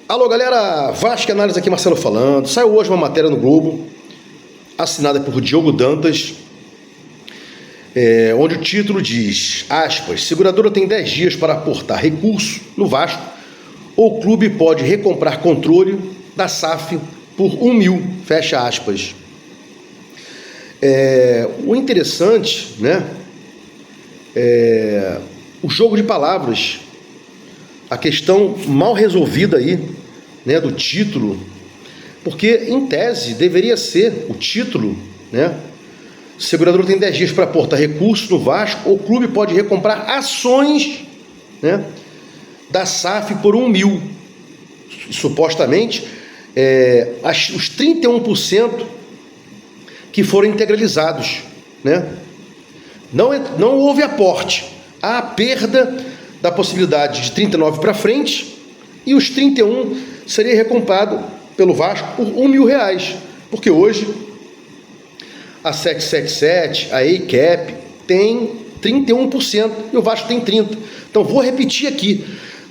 Alô galera, Vasco Análise aqui, Marcelo falando. Saiu hoje uma matéria no Globo, assinada por Diogo Dantas, onde o título diz, aspas, seguradora tem 10 dias para aportar recurso no Vasco, ou o clube pode recomprar controle da SAF por 1 mil, fecha aspas. O interessante, né, o jogo de palavras, a questão mal resolvida aí, né, do título, porque em tese deveria ser o título, né, segurador tem 10 dias para aportar recurso no Vasco, ou o clube pode recomprar ações, né, da SAF por 1 mil, supostamente, os 31% que foram integralizados, né, não houve aporte, há a perda da possibilidade de 39 para frente, e os 31 seria recompado pelo Vasco por 1 mil reais, porque hoje a 777, a EICAP tem 31% e o Vasco tem 30%. Então vou repetir aqui,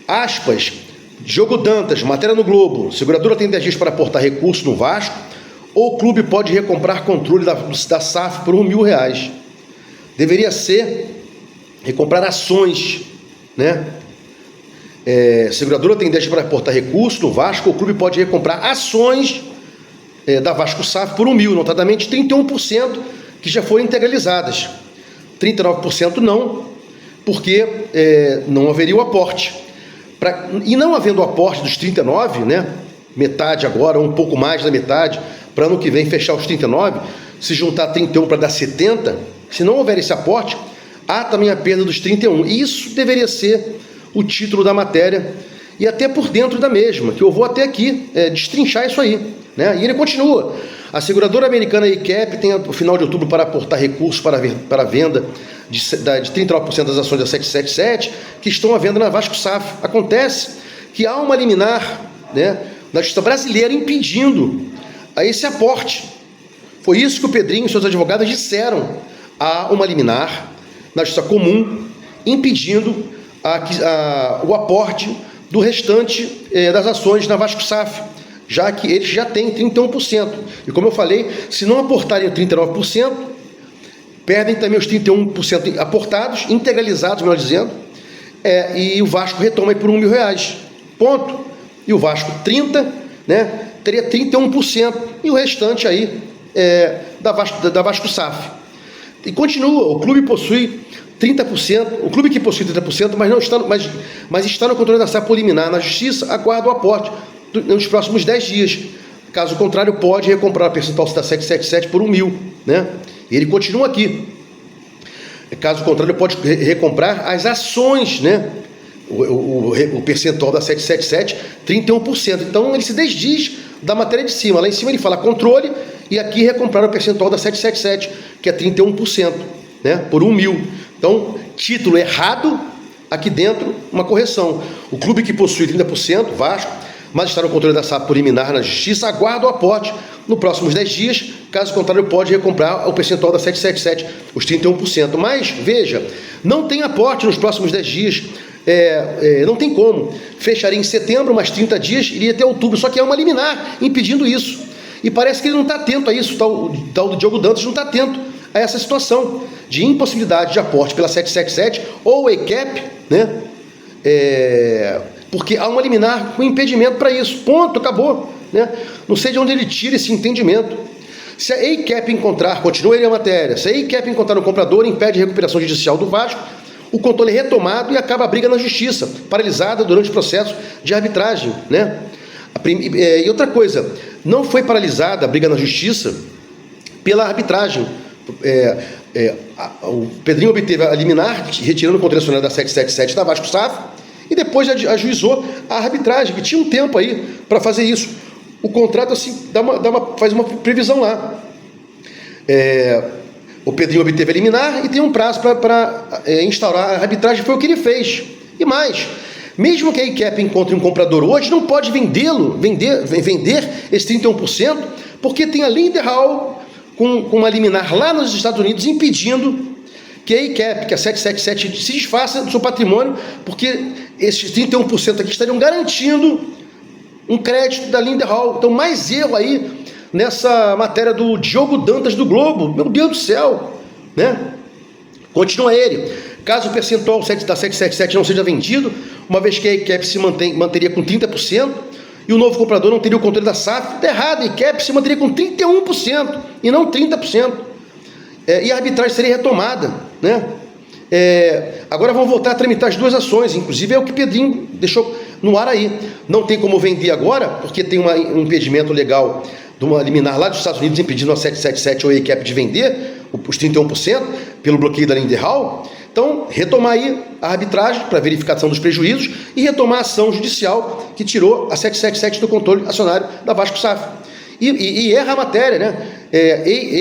aspas, Diogo Dantas, matéria no Globo, seguradora tem 10 dias para aportar recurso no Vasco, ou o clube pode recomprar controle da SAF por 1 mil reais. Deveria ser recomprar ações, né? Seguradora tem 10 dias para aportar recurso no Vasco, o clube pode recomprar ações da Vasco SAF por 1 mil, notadamente 31% que já foram integralizadas, 39% não, porque não haveria o aporte. E não havendo o aporte dos 39, né, metade agora, um pouco mais da metade, para ano que vem fechar os 39, se juntar 31 para dar 70, se não houver esse aporte, há também a perda dos 31. E isso deveria ser o título da matéria, e até por dentro da mesma, que eu vou até aqui destrinchar isso aí, né? E ele continua. A seguradora americana EICAP tem o final de outubro para aportar recursos para a venda de 39% das ações da 777 que estão à venda na Vasco SAF. Acontece que há uma liminar, né, da Justiça Brasileira impedindo a esse aporte. Foi isso que o Pedrinho e seus advogados disseram. Há uma liminar na Justiça Comum impedindo o aporte do restante das ações na Vasco SAF, já que eles já têm 31%. E como eu falei, se não aportarem 39%, perdem também os 31% aportados, integralizados, melhor dizendo, e o Vasco retoma aí por 1 mil reais. Ponto. E o Vasco 30%, né, teria 31%, e o restante aí da Vasco SAF. E continua, o clube possui 30%, o clube que possui 30%, mas está no controle da SAF por liminar na Justiça, aguarda o aporte nos próximos 10 dias. Caso contrário, pode recomprar a percentual da 777 por 1 mil, né? E ele continua aqui. Caso contrário, pode recomprar as ações, né? O percentual da 777, 31%. Então, ele se desdiz da matéria de cima. Lá em cima ele fala controle, e aqui recomprar o percentual da 777, que é 31%, né? Por 1 mil. Então, título errado, aqui dentro, uma correção. O clube que possui 30%, Vasco, mas está no controle da SAF por liminar na Justiça, aguarda o aporte nos próximos 10 dias, caso contrário pode recomprar o percentual da 777, os 31%. Mas, veja, não tem aporte nos próximos 10 dias, não tem como. Fecharia em setembro, mais 30 dias, iria até outubro, só que é uma liminar impedindo isso. E parece que ele não está atento a isso, o tal do Diogo Dantas não está atento a essa situação de impossibilidade de aporte pela 777 ou EICAP, né? Porque há uma liminar com impedimento para isso. Ponto, acabou, né? Não sei de onde ele tira esse entendimento. Se a EICAP encontrar, continua ele a matéria, se a EICAP encontrar um comprador, impede a recuperação judicial do Vasco, o controle é retomado e acaba a briga na Justiça, paralisada durante o processo de arbitragem, né? E outra coisa, não foi paralisada a briga na Justiça pela arbitragem. O Pedrinho obteve a liminar, retirando o contravencional da 777 da Vasco SAF, e depois ajuizou a arbitragem, que tinha um tempo aí para fazer isso. O contrato assim faz uma previsão lá. O Pedrinho obteve a liminar e tem um prazo para instaurar a arbitragem, foi o que ele fez. E mais, mesmo que a EICAP encontre um comprador hoje, não pode vender esse 31%, porque tem a Linderhall com uma liminar lá nos Estados Unidos impedindo que a EICAP, que a 777 se desfaça do seu patrimônio, porque esses 31% aqui estariam garantindo um crédito da Lindenhall. Então, mais erro aí nessa matéria do Diogo Dantas do Globo. Meu Deus do céu, né? Continua ele. Caso o percentual da 777 não seja vendido, uma vez que a ICAP se manteria com 30%, e o novo comprador não teria o controle da SAF, está errado, a ICAP se manteria com 31% e não 30%. E a arbitragem seria retomada, né? Agora vão voltar a tramitar as duas ações, inclusive é o que Pedrinho deixou no ar aí. Não tem como vender agora, porque tem um impedimento legal de uma liminar lá dos Estados Unidos impedindo a 777 ou a ICAP de vender os 31% pelo bloqueio da Lindenhall. Então, retomar aí a arbitragem para verificação dos prejuízos e retomar a ação judicial que tirou a 777 do controle acionário da Vasco SAF. E erra a matéria, né?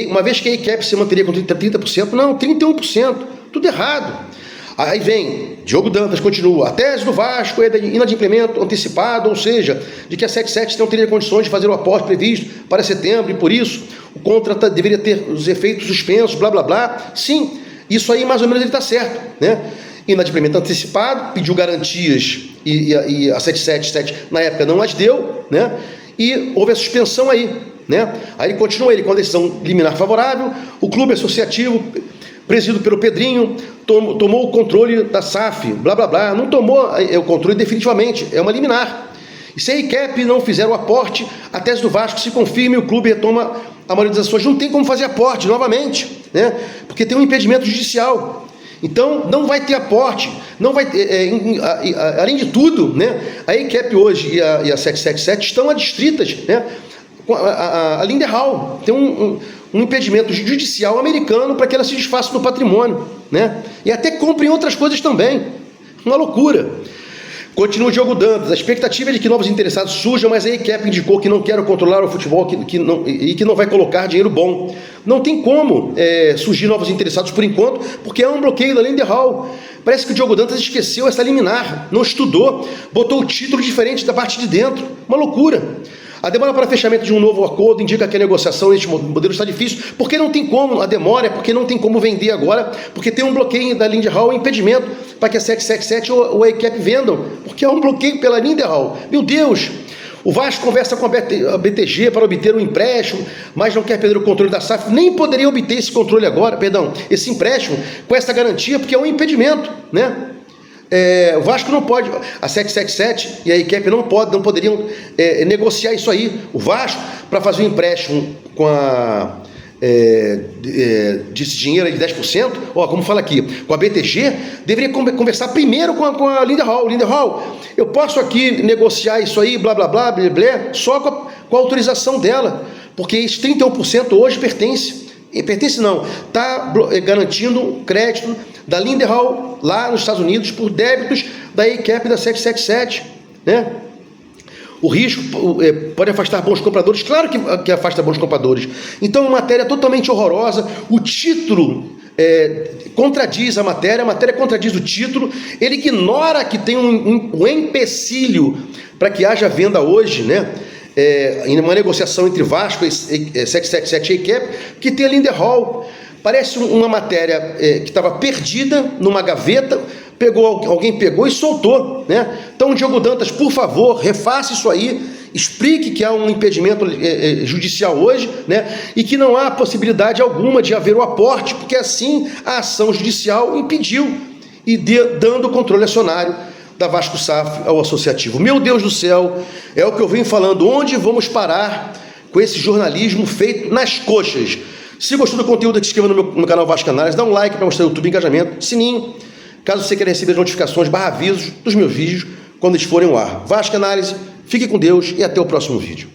Uma vez que a ICAP se manteria com 30%, não, 31%, tudo errado. Aí vem, Diogo Dantas continua, a tese do Vasco é de inadimplemento antecipado, ou seja, de que a 77 não teria condições de fazer o aporte previsto para setembro e por isso o contrato deveria ter os efeitos suspensos, blá blá blá. Sim, isso aí mais ou menos ele está certo, né? Inadimplemento antecipado, pediu garantias e a 777 na época não as deu, né? E houve a suspensão aí, né? Aí ele continua com a decisão liminar favorável, o clube associativo presidido pelo Pedrinho tomou o controle da SAF, blá blá blá, não tomou o controle definitivamente, é uma liminar. E se a ICAP não fizer o aporte, a tese do Vasco se confirma e o clube retoma a maioria das ações. Não tem como fazer aporte novamente, né? Porque tem um impedimento judicial. Então não vai ter aporte, não vai ter, além de tudo, né? A ICAP hoje e a 777 estão adstritas, né? A Lindenhall tem um impedimento judicial americano para que ela se desfaça do patrimônio, né? E até compre outras coisas também. Uma loucura. Continua o Diogo Dantas. A expectativa é de que novos interessados surjam, mas a ICAP indicou que não quer controlar o futebol e que não vai colocar dinheiro bom. Não tem como surgir novos interessados por enquanto, porque há um bloqueio da Lindenhall. Parece que o Diogo Dantas esqueceu essa liminar, não estudou, botou o título diferente da parte de dentro. Uma loucura. A demora para fechamento de um novo acordo indica que a negociação neste modelo está difícil, porque não tem como, a demora é porque não tem como vender agora, porque tem um bloqueio da Lindenhall, um impedimento para que a 777 ou a ICAP vendam, porque há um bloqueio pela Lindenhall. Meu Deus! O Vasco conversa com a BTG para obter um empréstimo, mas não quer perder o controle da SAF, nem poderia obter esse controle agora, esse empréstimo com essa garantia, porque é um impedimento, né? O Vasco não pode, a 777 e a ICAP não poderiam negociar isso aí. O Vasco, para fazer um empréstimo com desse dinheiro aí de 10%, como fala aqui, com a BTG, deveria conversar primeiro com a Lindenhall. Lindenhall, eu posso aqui negociar isso aí, blá blá blá, blá, blá, só com a autorização dela, porque esse 31% hoje pertence não, está garantindo crédito da Lindenhall lá nos Estados Unidos por débitos da ICAP da 777, né? O risco pode afastar bons compradores, claro que afasta bons compradores. Então, uma matéria totalmente horrorosa, o título contradiz a matéria contradiz o título, ele ignora que tem um empecilho para que haja venda hoje, né? Em uma negociação entre Vasco e 777 e ICAP, que tem a Lindenhall. Parece uma matéria que estava perdida numa gaveta, alguém pegou e soltou, né? Então, Diogo Dantas, por favor, refaça isso aí, explique que há um impedimento judicial hoje, né? E que não há possibilidade alguma de haver o aporte, porque assim a ação judicial impediu e dando controle acionário da Vasco SAF ao associativo. Meu Deus do céu, é o que eu venho falando, onde vamos parar com esse jornalismo feito nas coxas? Se gostou do conteúdo, se inscreva no meu canal Vasco Análise, dá um like para mostrar o YouTube, engajamento, sininho, caso você queira receber as notificações /avisos dos meus vídeos quando eles forem ao ar. Vasco Análise, fique com Deus e até o próximo vídeo.